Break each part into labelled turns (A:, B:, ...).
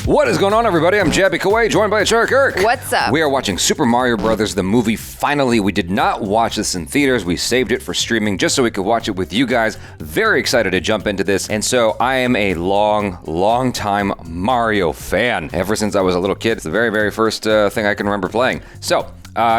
A: What is going on, everybody? I'm Jabby Kawai, joined by ACHARA Kirk.
B: What's up?
A: We are watching Super Mario Brothers, the movie. Finally, we did not watch this in theaters. We saved it for streaming just so we could watch it with you guys. Very excited to jump into this. And so I am a long time Mario fan. Ever since I was a little kid, it's the very first thing I can remember playing. So,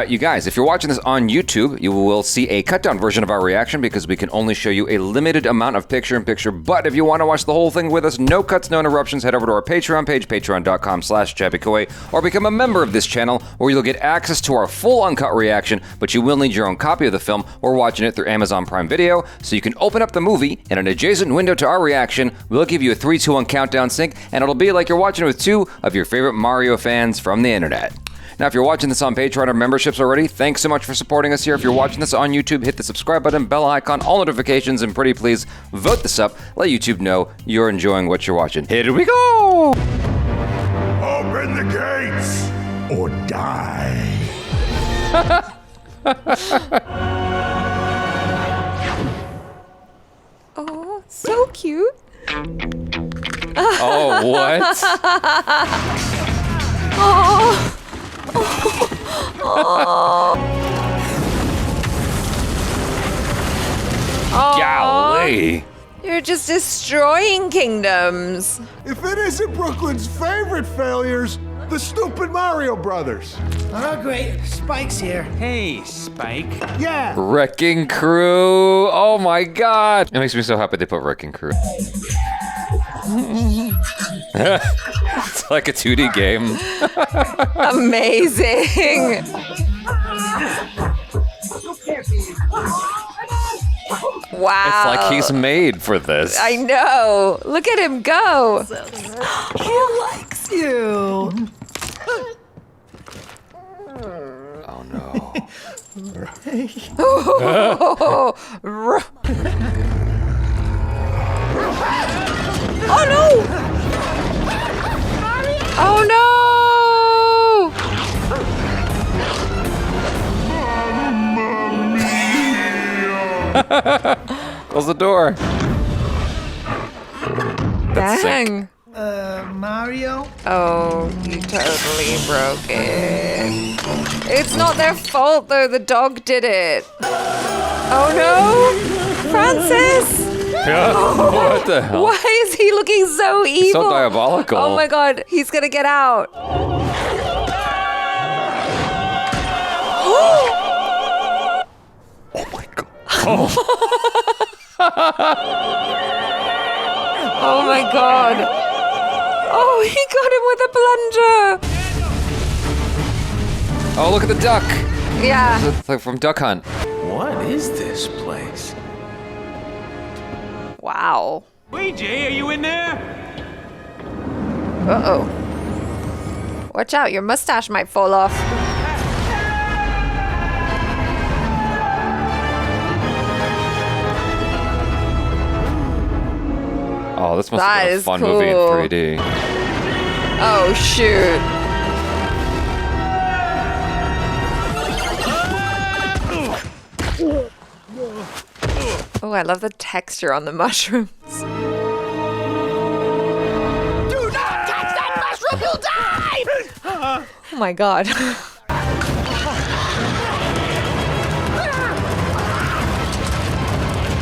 A: you guys, if you're watching this on YouTube, you will see a cut-down version of our reaction because we can only show you a limited amount of picture-in-picture. But if you want to watch the whole thing with us, no cuts, no interruptions, head over to our Patreon page, patreon.com/JabbyKawai, or become a member of this channel where you'll get access to our full uncut reaction, but you will need your own copy of the film. We're watching it through Amazon Prime Video, so you can open up the movie in an adjacent window to our reaction. We'll give you a 3, 2, 1 countdown sync, and it'll be like you're watching it with two of your favorite Mario fans from the internet. Now, if you're watching this on Patreon or memberships already, thanks so much for supporting us here. If you're watching this on YouTube, hit the subscribe button, bell icon, all notifications, and pretty please vote this up. Let YouTube know you're enjoying what you're watching. Here we go!
C: Open the gates or die.
B: Oh, so cute.
A: Oh, what?
B: Oh.
A: Golly.
B: You're just destroying kingdoms.
C: If it isn't Brooklyn's favorite failures, the stupid Mario Brothers.
D: Oh, great. Spike's here.
E: Hey, Spike.
C: Yeah.
A: Wrecking Crew. Oh my god. It makes me so happy they put Wrecking Crew. It's like a 2D game.
B: Amazing. Wow.
A: It's like he's made for this.
B: I know. Look at him go.
D: He likes you.
A: Oh no.
B: Oh no! Oh no!
A: Close the door. That's sick.
B: Dang.
D: Mario?
B: Oh, you totally broke it. It's not their fault though, the dog did it. Oh no! Francis!
A: What the hell?
B: Why is he looking so evil?
A: So diabolical.
B: Oh my god, he's gonna get out.
A: Oh my god. Oh.
B: Oh my god. Oh, he got him with a plunger.
A: Oh, look at the duck.
B: Yeah.
A: It's like from Duck Hunt.
E: What is this place?
B: Wow.
E: Luigi, are you in there?
B: Uh-oh. Watch out, your mustache might fall off.
A: Oh, this must
B: That
A: have been a
B: is
A: fun movie in
B: cool.
A: 3D.
B: Oh, shoot. Oh, I love the texture on the mushrooms.
D: Do not touch that mushroom, you'll die!
B: Oh my god.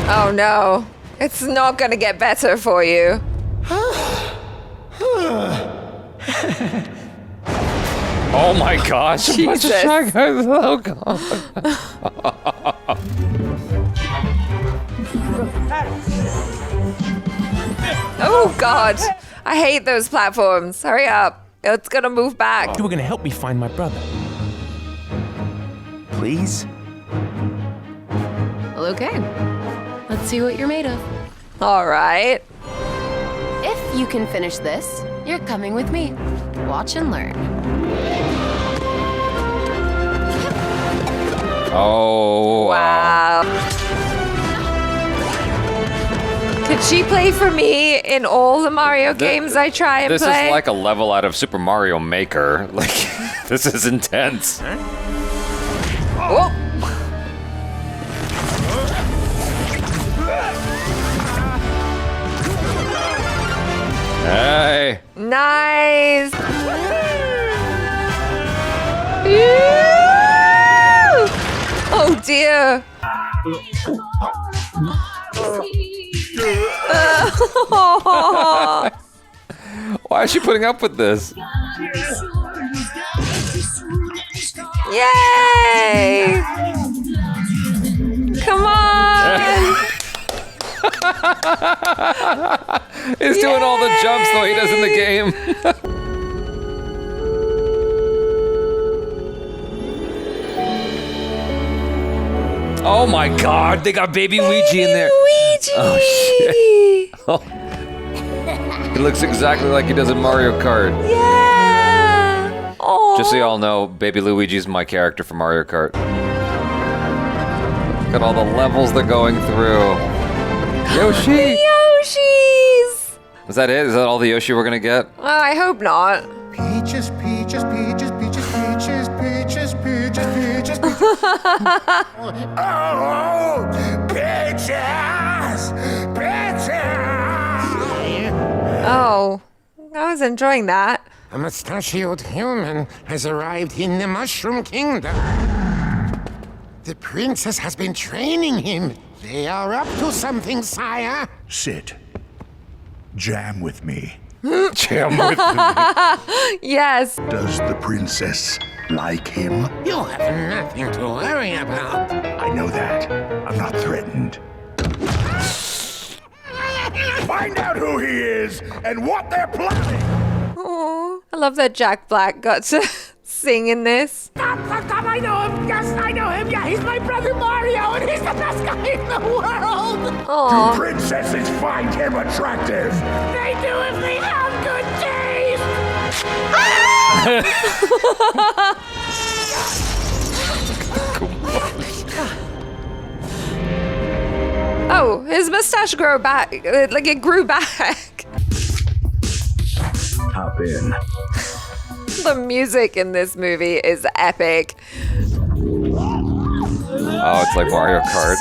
B: Oh no. It's not gonna get better for you.
A: Oh my gosh.
B: Jesus.
A: Oh god.
B: Oh god. I hate those platforms. Hurry up. It's gonna move back.
E: You were gonna help me find my brother. Please?
F: Well, okay. Let's see what you're made of.
B: All right.
F: If you can finish this, you're coming with me. Watch and learn.
A: Oh.
B: Wow. Could she play for me in all the Mario games I try and
A: This
B: play?
A: is like a level out of Super Mario Maker. Like, this is intense.
B: Oh.
A: Hey.
B: Nice. Oh dear.
A: Why is she putting up with this?
B: Yay! Come on!
A: He's doing all the jumps the way he does in the game. Oh my god, they got baby Ouija in there.
B: Luigi!
A: Oh shit. Oh. He looks exactly like he does in Mario Kart.
B: Yeah! Oh.
A: Just so y'all know, baby Luigi's my character from Mario Kart. Look at all the levels they're going through. Yoshi!
B: Yoshis!
A: Is that it? Is that all the Yoshi we're gonna get?
B: I hope not.
C: Peaches, peaches, peaches, peaches, peaches, peaches, peaches, peaches, peaches. Oh, peaches! Peaches!
B: Oh, I was enjoying that.
D: A mustachioed human has arrived in the Mushroom Kingdom. The princess has been training him. They are up to something, sire.
C: Sit. Jam with me.
A: Jam with me.
B: Yes.
C: Does the princess like him?
D: You have nothing to worry about.
C: I know that. I'm not threatened. Find out who he is and what they're planning.
B: Oh, I love that Jack Black got to sing in this.
D: Stop, I know him. Yes, I know him. Yeah, he's my brother Mario, and he's the best guy in the world.
C: Do
B: Oh,
C: princesses find him attractive?
D: They do if they have good taste.
B: oh, his mustache grew back. Like it grew back.
C: Hop in.
B: The music in this movie is epic.
A: Oh, it's like Mario Kart.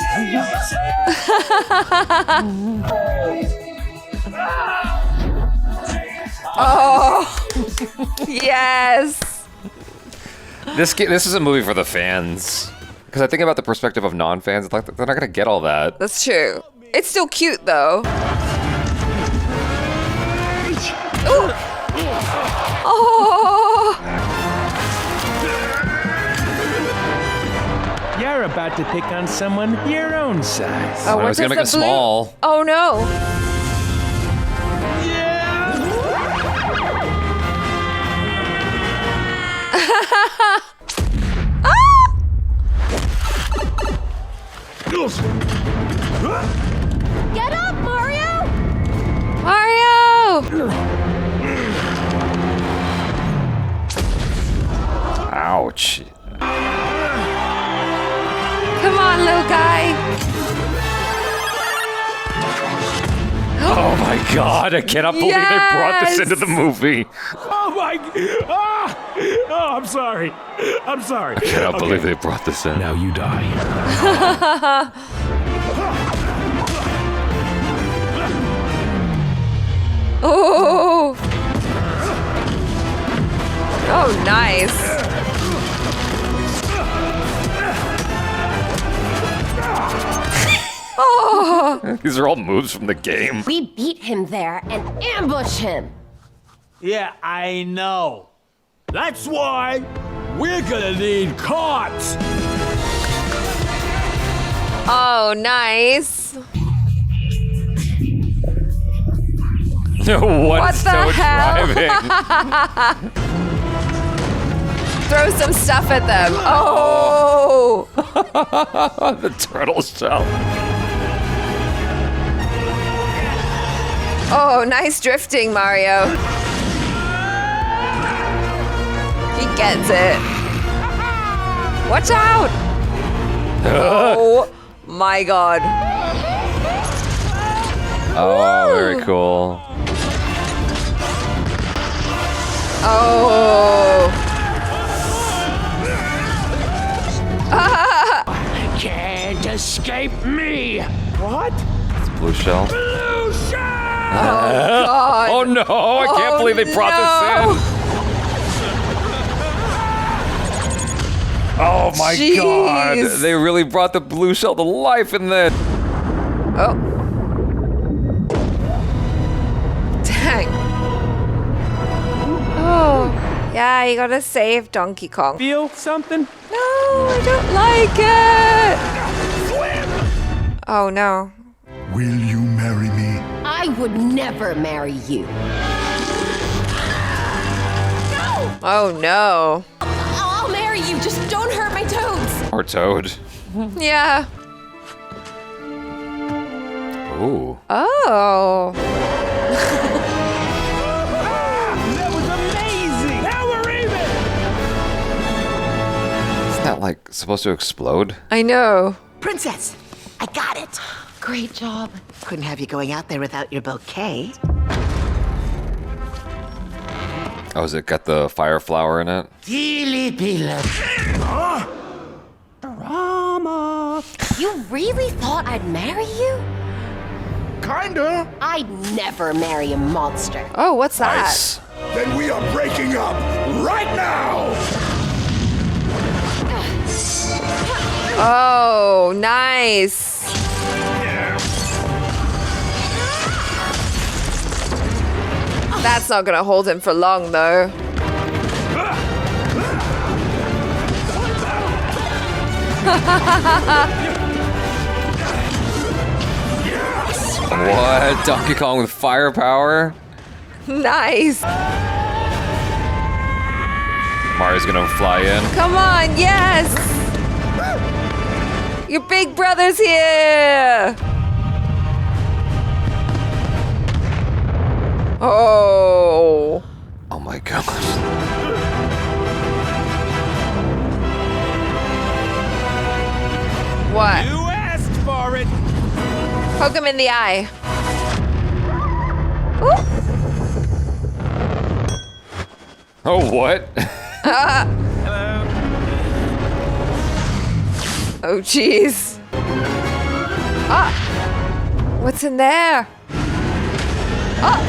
B: Oh, yes.
A: This is a movie for the fans. Because I think about the perspective of non-fans, like they're not gonna get all that.
B: That's true. It's still cute though. Ooh. Oh,
E: You're about to pick on someone your own size.
B: oh,
A: I
B: what
A: was gonna
B: does
A: make
B: the
A: it
B: blue-
A: small.
B: Oh no.
F: Get up, Mario!
B: Mario!
A: Ouch.
B: Come on, little guy.
A: Oh my god, I cannot believe they brought this into the movie.
E: Oh my! Oh, I'm sorry. I'm sorry.
A: I cannot believe they brought this in.
E: Now you die.
B: Oh. Oh, nice. Oh.
A: These are all moves from the game.
F: We beat him there and ambush him.
E: Yeah, I know. That's why we're gonna need carts.
B: Oh, nice.
A: What's
B: the
A: so
B: hell?
A: driving?
B: Throw some stuff at them. Oh.
A: The turtle shell.
B: Oh, nice drifting, Mario. He gets it. Watch out. Oh my god.
A: Oh, very cool.
B: Oh.
D: Can't escape me.
E: What?
A: It's blue shell.
D: Blue shell!
B: God.
A: Oh no, I can't believe they brought this in. Oh my God.
B: Jeez.
A: They really brought the blue shell to life in this.
B: Oh. Dang. Oh. Yeah, you gotta save Donkey Kong.
E: Feel something?
B: No, I don't like it. Oh no.
C: Will you marry me?
F: I would never marry you.
B: Oh no.
F: I'll marry you. Just don't hurt my toads.
A: Or Toad.
B: Yeah.
A: Ooh.
B: Oh.
E: That was amazing! Now we're even!
A: Isn't that like supposed to explode?
B: I know.
G: Princess, I got it.
F: Great job.
G: Couldn't have you going out there without your bouquet.
A: Oh, has it got the fire flower in it?
D: Peele, Peele.
E: Drama!
F: You really thought I'd marry you?
C: Kinda.
F: I'd never marry a monster.
B: Oh, what's that?
A: Nice.
C: Then we are breaking up right now.
B: Oh, nice. That's not gonna hold him for long, though.
A: What? Donkey Kong with firepower?
B: Nice.
A: Mario's gonna fly in.
B: Come on, yes. Your big brother's here. Oh.
A: Oh my gosh.
B: What?
E: You asked for it!
B: Poke him in the eye. Ooh.
A: Oh, what?
B: Oh, jeez. Ah. What's in there? Oh.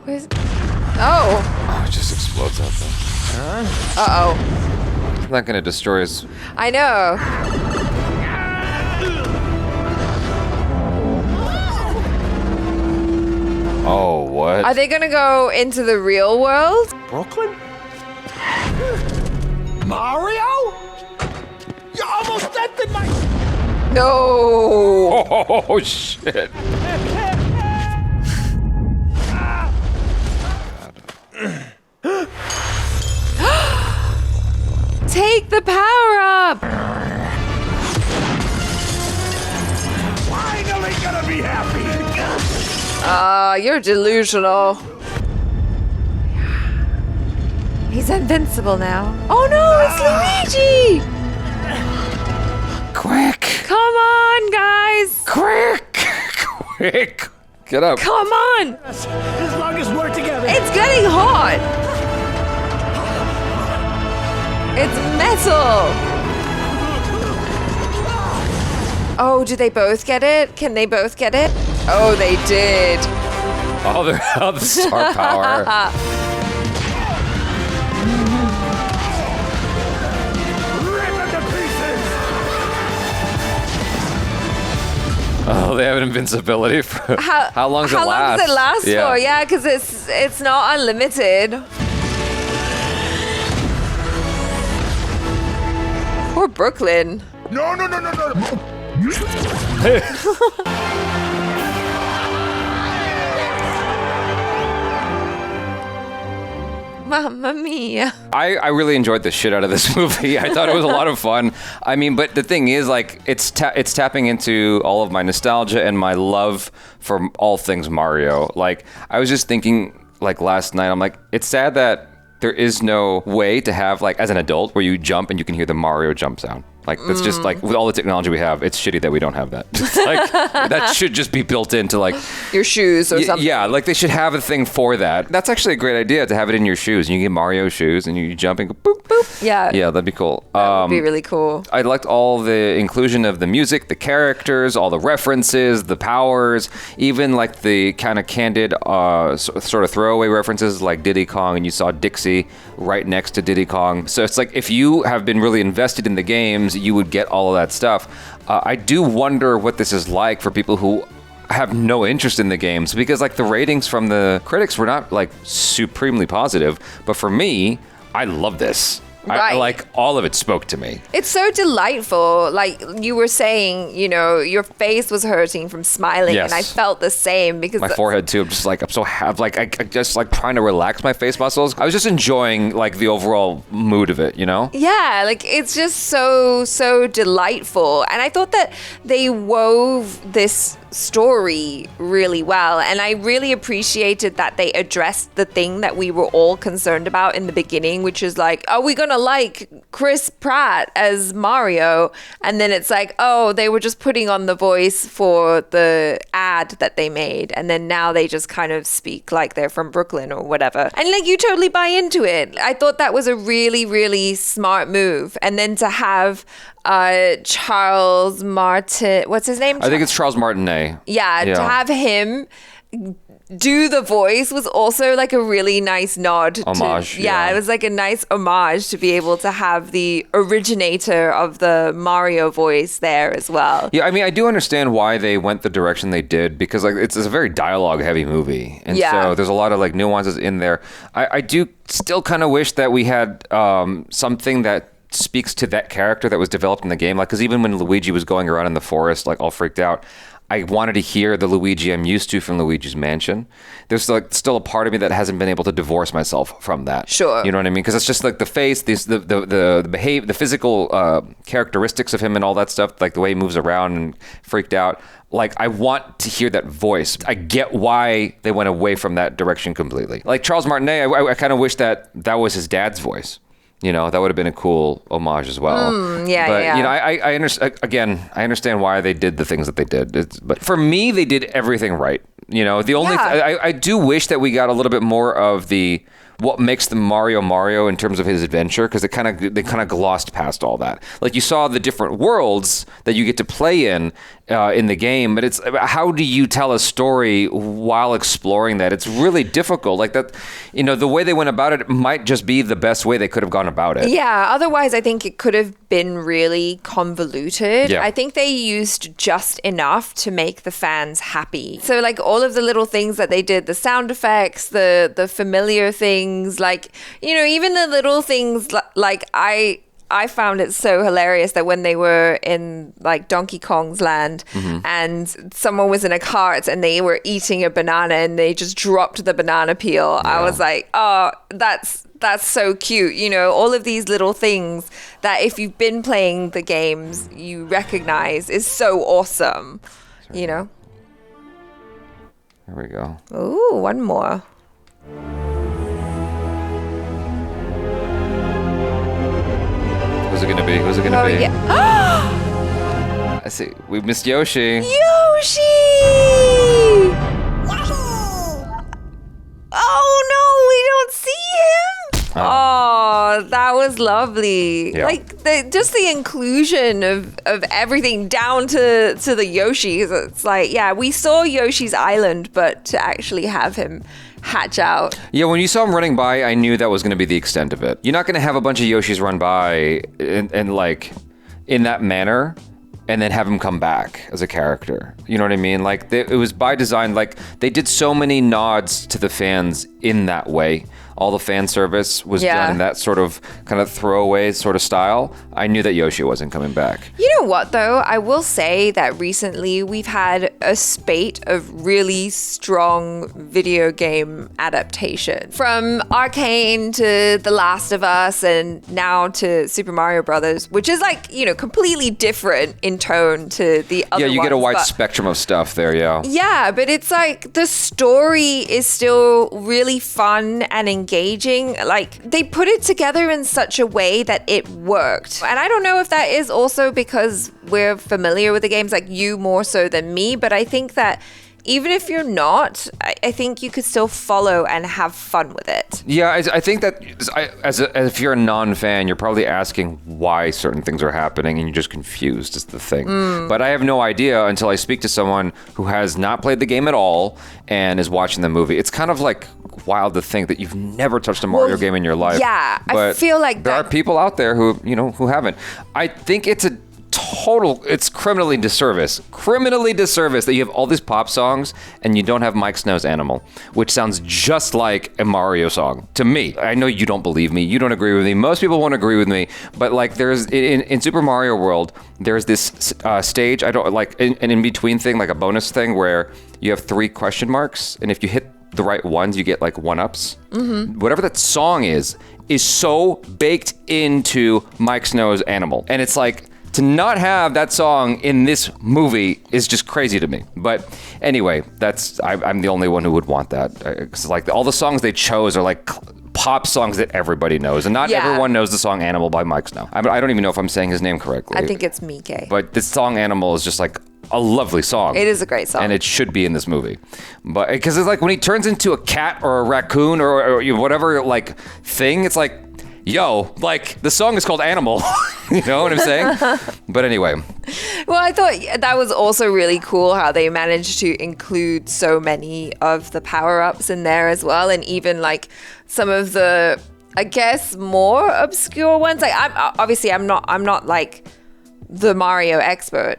B: Where's... Oh.
A: Oh, it just explodes out there.
B: Uh-oh.
A: It's not gonna destroy his...
B: I know.
A: Oh, what?
B: Are they gonna go into the real world?
C: Brooklyn? Mario? You almost dented my...
B: No.
A: Oh, shit.
B: Take the power up.
C: Finally gonna be happy.
B: You're delusional. He's invincible now. Oh no, it's Luigi!
A: Quick!
B: Come on, guys!
A: Quick! Quick! Get up.
B: Come on!
E: As long as we're together.
B: It's getting hot! It's metal! Oh, did they both get it? Can they both get it? Oh, they did.
A: Oh, the star power.
C: Rip it to pieces.
A: Oh, they have an invincibility for... How long does it last?
B: How long does it last for? Yeah, because it's not unlimited. Poor Brooklyn.
C: No.
B: Mamma mia.
A: I really enjoyed the shit out of this movie. I thought it was a lot of fun. I mean, but the thing is, like, it's tapping into all of my nostalgia and my love for all things Mario. Like, I was just thinking, like, last night, I'm like, it's sad that there is no way to have, like, as an adult, where you jump and you can hear the Mario jump sound. Like, that's just like, with all the technology we have, it's shitty that we don't have that. Like, that should just be built into like
B: your shoes or something.
A: Yeah, like they should have a thing for that. That's actually a great idea to have it in your shoes. You get Mario shoes and you jump and go boop, boop.
B: Yeah.
A: Yeah, that'd be cool.
B: That would be really cool.
A: I liked all the inclusion of the music, the characters, all the references, the powers, even like the kind of candid sort of throwaway references like Diddy Kong, and you saw Dixie right next to Diddy Kong. So it's like if you have been really invested in the games, you would get all of that stuff. I do wonder what this is like for people who have no interest in the games, because like the ratings from the critics were not like supremely positive, but for me, I love this.
B: Right.
A: Like all of it spoke to me.
B: It's so delightful. Like you were saying, you know, your face was hurting from smiling,
A: Yes.
B: and I felt the same because
A: My forehead too. I'm just like, I just like trying to relax my face muscles. I was just enjoying like the overall mood of it, you know?
B: Yeah, like it's just so delightful. And I thought that they wove this story really well, and I really appreciated that they addressed the thing that we were all concerned about in the beginning, which is like, are we gonna like Chris Pratt as Mario? And then it's like, oh, they were just putting on the voice for the ad that they made, and then now they just kind of speak like they're from Brooklyn or whatever, and like you totally buy into it. I thought that was a really smart move. And then to have Charles Martin, what's his name?
A: I think it's Charles Martinet.
B: Yeah, to have him do the voice was also like a really nice nod.
A: Homage.
B: Yeah, it was like a nice homage to be able to have the originator of the Mario voice there as well.
A: Yeah, I mean, I do understand why they went the direction they did, because like it's a very dialogue-heavy movie, and so there's a lot of like nuances in there. I do still kind of wish that we had something that speaks to that character that was developed in the game. Like, because even when Luigi was going around in the forest, like all freaked out, I wanted to hear the Luigi I'm used to from Luigi's Mansion. There's like still a part of me that hasn't been able to divorce myself from that.
B: Sure.
A: You know what I mean? Because it's just like the face, the physical characteristics of him and all that stuff, like the way he moves around and freaked out. Like, I want to hear that voice. I get why they went away from that direction completely. Like Charles Martinet, I kind of wish that was his dad's voice. You know, that would have been a cool homage as well. But, you know, I understand, again, I understand why they did the things that they did. But for me, they did everything right. You know, the only, I do wish that we got a little bit more of what makes the Mario in terms of his adventure, because they kind of glossed past all that. Like, you saw the different worlds that you get to play in the game, but it's how do you tell a story while exploring that? It's really difficult. Like that, you know, the way they went about it might just be the best way they could have gone about it.
B: Yeah, otherwise I think it could have been really convoluted.
A: Yeah.
B: I think they used just enough to make the fans happy. So like all of the little things that they did, the sound effects, the familiar things, like, you know, even the little things like I found it so hilarious that when they were in like Donkey Kong's land and someone was in a cart and they were eating a banana and they just dropped the banana peel. Yeah. I was like, oh, that's so cute. You know, all of these little things that if you've been playing the games, you recognize is so awesome, you know?
A: There we go.
B: Ooh, one more.
A: Who's it gonna be? Who's it gonna be?
B: Yeah.
A: I see. We missed Yoshi.
B: Yoshi! Oh no, we don't see him. Oh, that was lovely.
A: Yeah.
B: Like just the inclusion of everything down to the Yoshis. It's like, yeah, we saw Yoshi's Island, but to actually have him hatch out.
A: Yeah, when you saw him running by, I knew that was going to be the extent of it. You're not going to have a bunch of Yoshis run by and like in that manner and then have him come back as a character. You know what I mean? Like it was by design. Like they did so many nods to the fans in that way. All the fan service was done in that sort of kind of throwaway sort of style. I knew that Yoshi wasn't coming back.
B: You know what, though? I will say that recently we've had a spate of really strong video game adaptation. From Arcane to The Last of Us and now to Super Mario Brothers, which is like, you know, completely different in tone to the other ones.
A: Yeah, you get a wide spectrum of stuff there, yeah.
B: Yeah, but it's like the story is still really fun and engaging. engaging. Like, they put it together in such a way that it worked. And I don't know if that is also because we're familiar with the games, like you more so than me, but I think that even if you're not, I think you could still follow and have fun with it.
A: Yeah, I think that if you're a non-fan, you're probably asking why certain things are happening and you're just confused is the thing. But I have no idea until I speak to someone who has not played the game at all and is watching the movie. It's kind of like wild to think that you've never touched a Mario game in your life.
B: Yeah,
A: but
B: I feel like
A: there are people out there who haven't. I think it's criminally disservice that you have all these pop songs and you don't have Mike Snow's Animal, which sounds just like a Mario song to me. I know you don't believe me, you don't agree with me, most people won't agree with me, but like there's in Super Mario World, there's this stage, I don't like an in-between thing, like a bonus thing where you have 3 question marks, and if you hit the right ones, you get like 1-ups. Whatever that song is so baked into Mike Snow's Animal, and it's like, to not have that song in this movie is just crazy to me. But anyway, I'm the only one who would want that. Because like all the songs they chose are like pop songs that everybody knows, and not everyone knows the song "Animal" by Mike Snow. I don't even know if I'm saying his name correctly.
B: I think it's Mike.
A: But this song "Animal" is just like a lovely song.
B: It is a great song,
A: and it should be in this movie. But because it's like when he turns into a cat or a raccoon or whatever like thing, it's like, yo, like the song is called Animal. You know what I'm saying? But anyway.
B: Well, I thought that was also really cool how they managed to include so many of the power-ups in there as well. And even like some of the, I guess, more obscure ones. Like I'm not like the Mario expert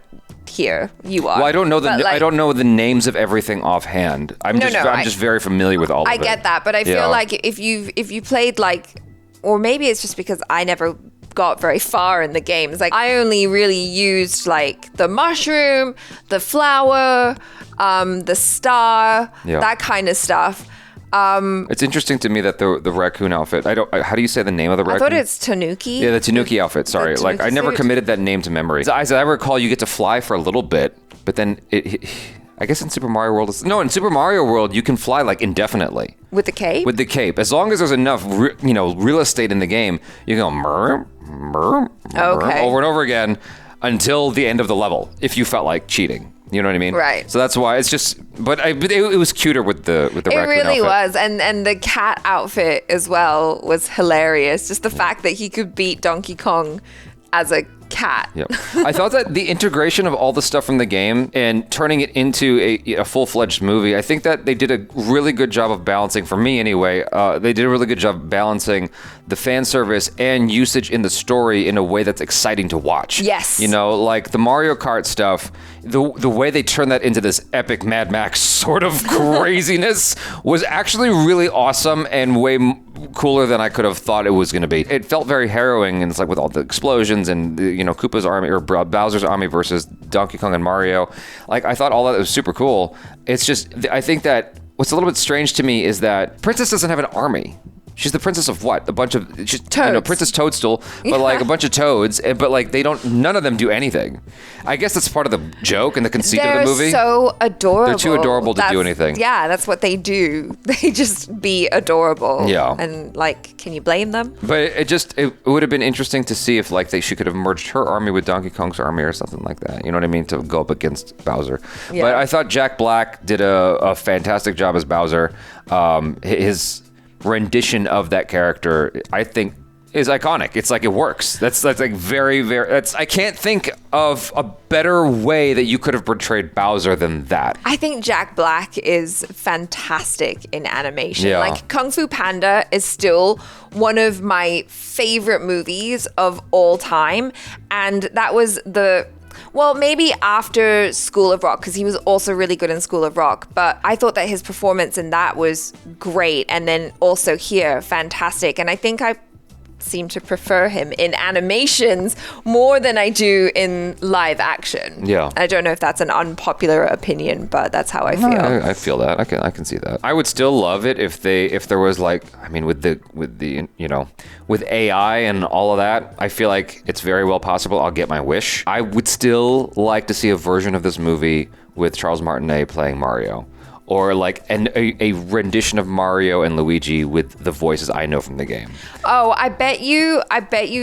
B: here. You are.
A: Well, I don't know
B: I
A: don't know the names of everything offhand. I'm just very familiar with all of it.
B: I get that, but I feel like if you played like, or maybe it's just because I never got very far in the games. Like I only really used like the mushroom, the flower, the star, that kind of stuff.
A: It's interesting to me that the raccoon outfit. How do you say the name of the raccoon?
B: I thought it's Tanuki.
A: Yeah, the Tanuki outfit. Sorry,
B: Tanuki
A: like I never
B: suit.
A: committed that name to memory. As I recall, you get to fly for a little bit, but then I guess in Super Mario World, in Super Mario World, you can fly like indefinitely.
B: With the cape?
A: With the cape. As long as there's enough, real estate in the game, you can go murr, murr, murr, over and over again until the end of the level, if you felt like cheating. You know what I mean?
B: Right.
A: So that's why it's just, but it was cuter with the raccoon outfit.
B: It really was. And the cat outfit as well was hilarious. Just the fact that he could beat Donkey Kong as a cat.
A: Yep. I thought that the integration of all the stuff from the game and turning it into a full-fledged movie, I think that they did a really good job of balancing, for me anyway, they did a really good job balancing the fan service and usage in the story in a way that's exciting to watch.
B: Yes.
A: Like the Mario Kart stuff, the way they turned that into this epic Mad Max sort of craziness was actually really awesome and way cooler than I could have thought it was going to be. It felt very harrowing, and it's like with all the explosions and Koopa's army or Bowser's army versus Donkey Kong and Mario. Like I thought all that was super cool. It's just I think that what's a little bit strange to me is that Princess doesn't have an army. She's the princess of what? A bunch of Princess Toadstool, but like a bunch of toads, but like none of them do anything. I guess that's part of the joke and the conceit of the movie.
B: They're so adorable.
A: They're too adorable to do anything.
B: Yeah, that's what they do. They just be adorable.
A: Yeah.
B: And like, can you blame them?
A: But it would have been interesting to see if like she could have merged her army with Donkey Kong's army or something like that. You know what I mean? To go up against Bowser. Yeah. But I thought Jack Black did a fantastic job as Bowser. His rendition of that character, I think, is iconic. It's like it works. That's like very, very. I can't think of a better way that you could have portrayed Bowser than that.
B: I think Jack Black is fantastic in animation.
A: Yeah.
B: Like Kung Fu Panda is still one of my favorite movies of all time, and that was maybe after School of Rock, because he was also really good in School of Rock, but I thought that his performance in that was great, and then also here, fantastic. And I think I seem to prefer him in animations more than I do in live action.
A: Yeah.
B: I don't know if that's an unpopular opinion, but that's how I feel.
A: I feel that. I can see that. I would still love it if there was like, I mean, with AI and all of that, I feel like it's very well possible I'll get my wish. I would still like to see a version of this movie with Charles Martinet playing Mario, or like a rendition of Mario and Luigi with the voices I know from the game.
B: Oh, I bet you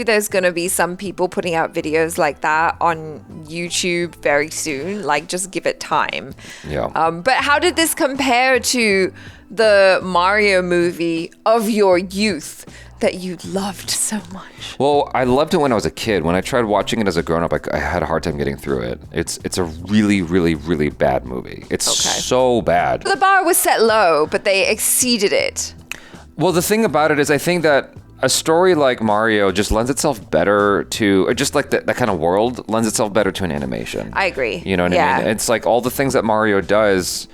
B: there's going to be some people putting out videos like that on YouTube very soon. Like, just give it time.
A: Yeah.
B: But how did this compare to the Mario movie of your youth that you loved so much?
A: Well, I loved it when I was a kid. When I tried watching it as a grown-up, I had a hard time getting through it. It's a really, really, really bad movie. It's so bad.
B: The bar was set low, but they exceeded it.
A: Well, the thing about it is I think that a story like Mario just lends itself better to, or just like that kind of world lends itself better to an animation.
B: I agree.
A: You know what I mean? It's like all the things that Mario does,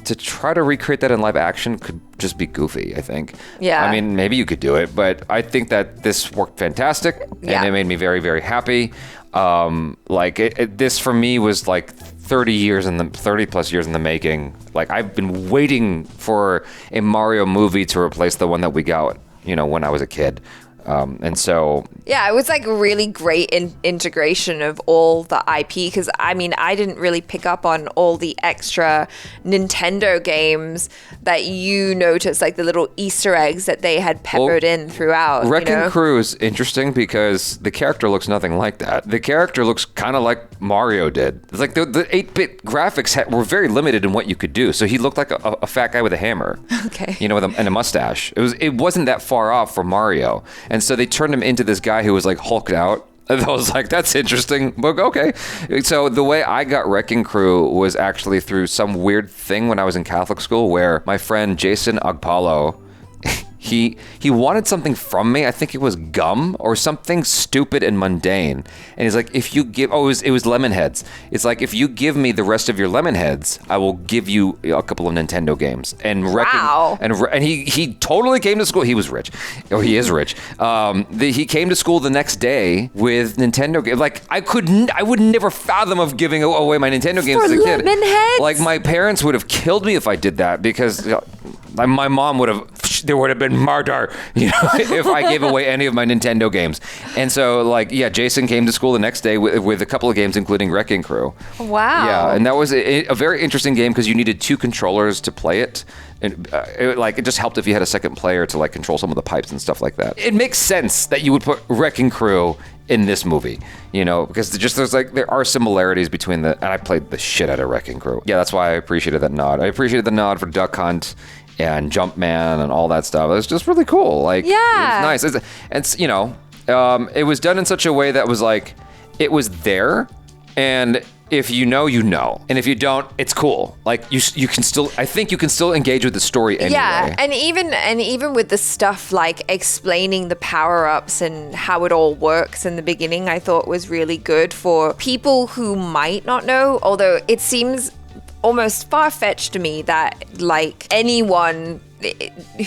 A: to try to recreate that in live action could just be goofy, I think.
B: Yeah.
A: I mean, maybe you could do it, but I think that this worked fantastic, and it made me very, very happy. This for me was like 30 plus years in the making. Like, I've been waiting for a Mario movie to replace the one that we got, when I was a kid. And so...
B: Yeah, it was like really great integration of all the IP, because I mean, I didn't really pick up on all the extra Nintendo games that you noticed, like the little Easter eggs that they had peppered in throughout.
A: Wrecking Crew is interesting because the character looks nothing like that. The character looks kind of like Mario did. It's like the 8-bit graphics were very limited in what you could do. So he looked like a fat guy with a hammer.
B: Okay.
A: And a mustache. It wasn't that far off from Mario. And so they turned him into this guy who was like hulked out. And I was like, that's interesting. But okay. So the way I got Wrecking Crew was actually through some weird thing when I was in Catholic school where my friend Jason Agpalo, he wanted something from me. I think it was gum or something stupid and mundane. And he's like, if you give, it was lemon heads. It's like, if you give me the rest of your lemon heads, I will give you a couple of Nintendo games. And
B: Wow.
A: And he totally came to school. He was rich, or he is rich. He came to school the next day with Nintendo games. Like, I would never fathom of giving away my Nintendo games as a kid.
B: lemon heads?
A: Like, my parents would have killed me if I did that, because my mom there would have been murder, if I gave away any of my Nintendo games. And so, Jason came to school the next day with a couple of games, including Wrecking Crew.
B: Wow.
A: Yeah, and that was a very interesting game because you needed 2 controllers to play it. And it just helped if you had a second player to control some of the pipes and stuff like that. It makes sense that you would put Wrecking Crew in this movie, because there are similarities between and I played the shit out of Wrecking Crew. Yeah, that's why I appreciated that nod. I appreciated the nod for Duck Hunt and Jumpman and all that stuff. It was just really cool. It was nice. It was done in such a way that was it was there, and if you know, you know, and if you don't, it's cool. You can still, I think you can still engage with the story anyway.
B: Yeah, and even with the stuff explaining the power-ups and how it all works in the beginning, I thought was really good for people who might not know, although it seems almost far-fetched to me that anyone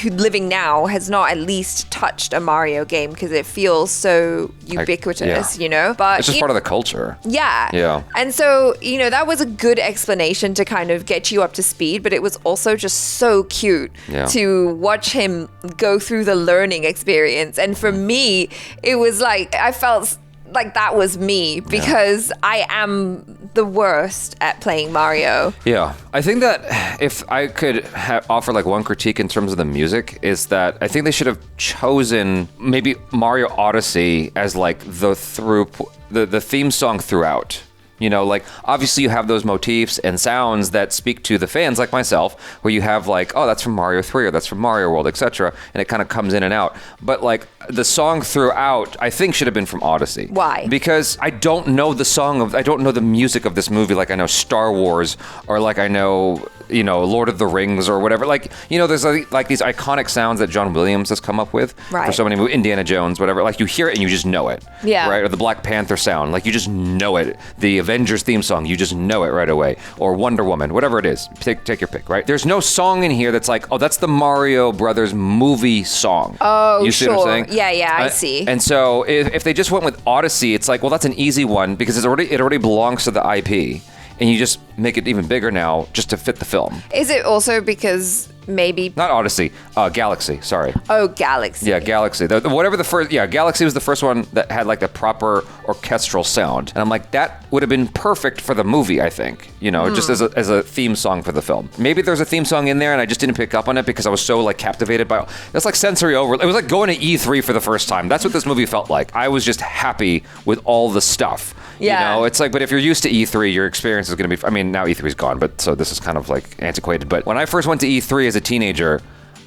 B: who living now has not at least touched a Mario game, because it feels so ubiquitous, but
A: it's just part of the culture.
B: Yeah. And so, that was a good explanation to kind of get you up to speed, but it was also just so cute to watch him go through the learning experience. And for me, it was I felt like that was me, because I am the worst at playing Mario. Yeah.
A: I think that if I could offer one critique in terms of the music, is that I think they should have chosen maybe Mario Odyssey as the theme song throughout. Obviously you have those motifs and sounds that speak to the fans like myself, where you have that's from Mario 3 or that's from Mario World, etc. And it kind of comes in and out. But the song throughout, I think should have been from Odyssey.
B: Why?
A: Because I don't know I don't know the music of this movie like I know Star Wars, or I know, Lord of the Rings or whatever. There's these iconic sounds that John Williams has come up with for so many movies, Indiana Jones, whatever. You hear it and you just know it.
B: Yeah.
A: Right? Or the Black Panther sound. You just know it. The Avengers theme song, you just know it right away. Or Wonder Woman, whatever it is. Take your pick, right? There's no song in here that's that's the Mario Brothers movie song.
B: Oh,
A: you see
B: sure.
A: what I'm saying?
B: Yeah, I see.
A: And so if they just went with Odyssey, it's well, that's an easy one because it already belongs to the IP. And you just make it even bigger now just to fit the film.
B: Is it also because maybe...
A: Not Odyssey, Galaxy, sorry.
B: Oh, Galaxy.
A: Yeah, Galaxy. Galaxy was the first one that had like the proper orchestral sound. And I'm like, that would have been perfect for the movie, I think. You know, just as a theme song for the film. Maybe there's a theme song in there and I just didn't pick up on it because I was so like captivated by it. That's like sensory overload. It was like going to E3 for the first time. That's what this movie felt like. I was just happy with all the stuff.
B: Yeah.
A: You know, it's like, but if you're used to E3, your experience is going to be, I mean, now E3's gone, but so this is kind of like antiquated. But when I first went to E3 as a teenager,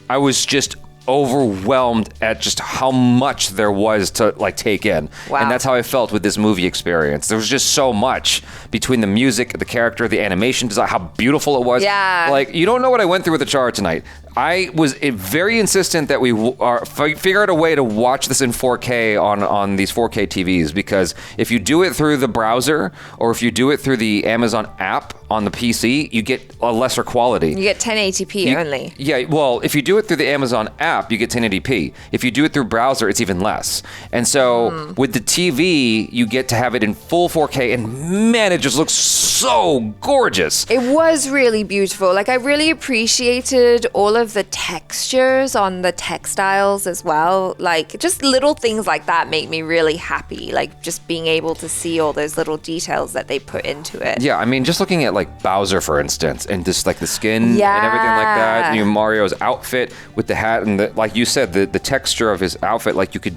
A: I was just overwhelmed at just how much there was to like take in.
B: Wow.
A: And that's how I felt with this movie experience. There was just so much between the music, the character, the animation design, how beautiful it was.
B: Yeah.
A: Like, you don't know what I went through with ACHARA tonight. I was very insistent that we figure out a way to watch this in 4K on these 4K TVs, because if you do it through the browser or if you do it through the Amazon app on the PC, you get a lesser quality.
B: You get 1080p only.
A: Yeah, well, if you do it through the Amazon app, you get 1080p. If you do it through browser, it's even less. And so with the TV, you get to have it in full 4K, and man, it just looks so gorgeous.
B: It was really beautiful. Like, I really appreciated all of the textures on the textiles as well. Like, just little things like that make me really happy. Like, just being able to see all those little details that they put into it.
A: Yeah, I mean, just looking at like Bowser, for instance, and just like the skin and everything like that. You know, Mario's outfit with the hat and the, like you said, the texture of his outfit, like you could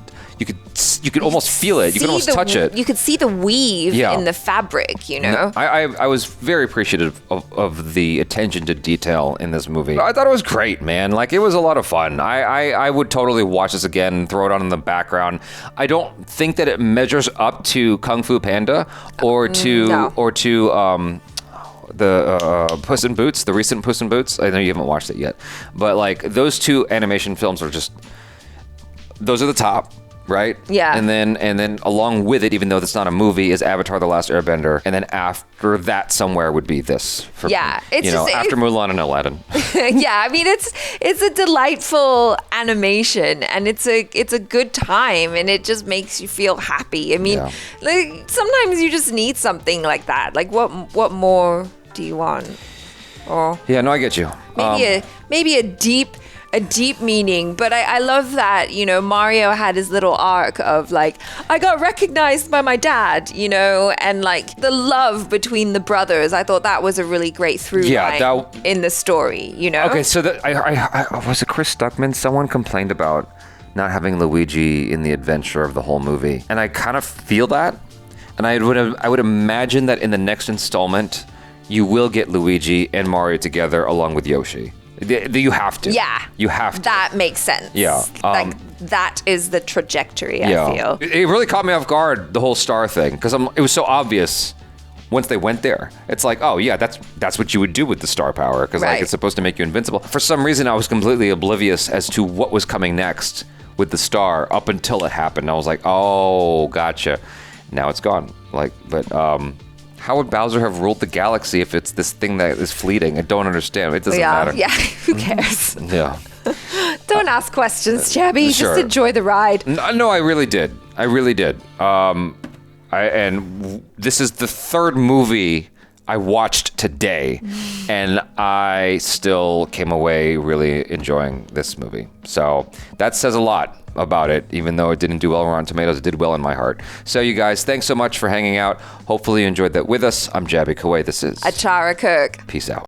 A: almost feel it. You could almost touch it.
B: You could see the weave in the fabric, you know?
A: I was very appreciative of the attention to detail in this movie. I thought it was great, man. Like, it was a lot of fun. I would totally watch this again and throw it on in the background. I don't think that it measures up to Kung Fu Panda or to the Puss in Boots, the recent Puss in Boots. I know you haven't watched it yet, but like those two animation films are just, those are the top. Right?
B: Yeah.
A: And then along with it, even though it's not a movie, is Avatar: The Last Airbender. And then after that, somewhere would be this. For,
B: it's
A: after Mulan and Aladdin.
B: Yeah, I mean, it's a delightful animation, and it's a good time, and it just makes you feel happy. I mean, like, sometimes you just need something like that. Like, what more do you want? Or
A: yeah, no, I get you.
B: Maybe a deep meaning, but I love that, you know, Mario had his little arc of like, I got recognized by my dad, you know, and like the love between the brothers. I thought that was a really great through line in the story, you know?
A: Okay, so I was it Chris Stuckman? Someone complained about not having Luigi in the adventure of the whole movie, and I kind of feel that, and I would imagine that in the next installment, you will get Luigi and Mario together along with Yoshi. You have to.
B: Yeah.
A: You have to.
B: That makes sense.
A: Yeah.
B: Like, that is the trajectory, I feel.
A: It really caught me off guard, the whole star thing, because it was so obvious once they went there. It's like, oh, yeah, that's what you would do with the star power, because like, it's supposed to make you invincible. For some reason, I was completely oblivious as to what was coming next with the star up until it happened. I was like, oh, gotcha. Now it's gone. Like, but how would Bowser have ruled the galaxy if it's this thing that is fleeting? I don't understand. It doesn't matter.
B: Yeah, who cares?
A: Yeah.
B: Don't ask questions, Jabby.
A: Sure.
B: Just enjoy the ride.
A: No, I really did. And this is the third movie I watched today, and I still came away really enjoying this movie. So that says a lot about it. Even though it didn't do well on Rotten Tomatoes, it did well in my heart. So you guys, thanks so much for hanging out. Hopefully you enjoyed that with us. I'm Jabby Kawai. This is
B: ACHARA Kirk.
A: Peace out.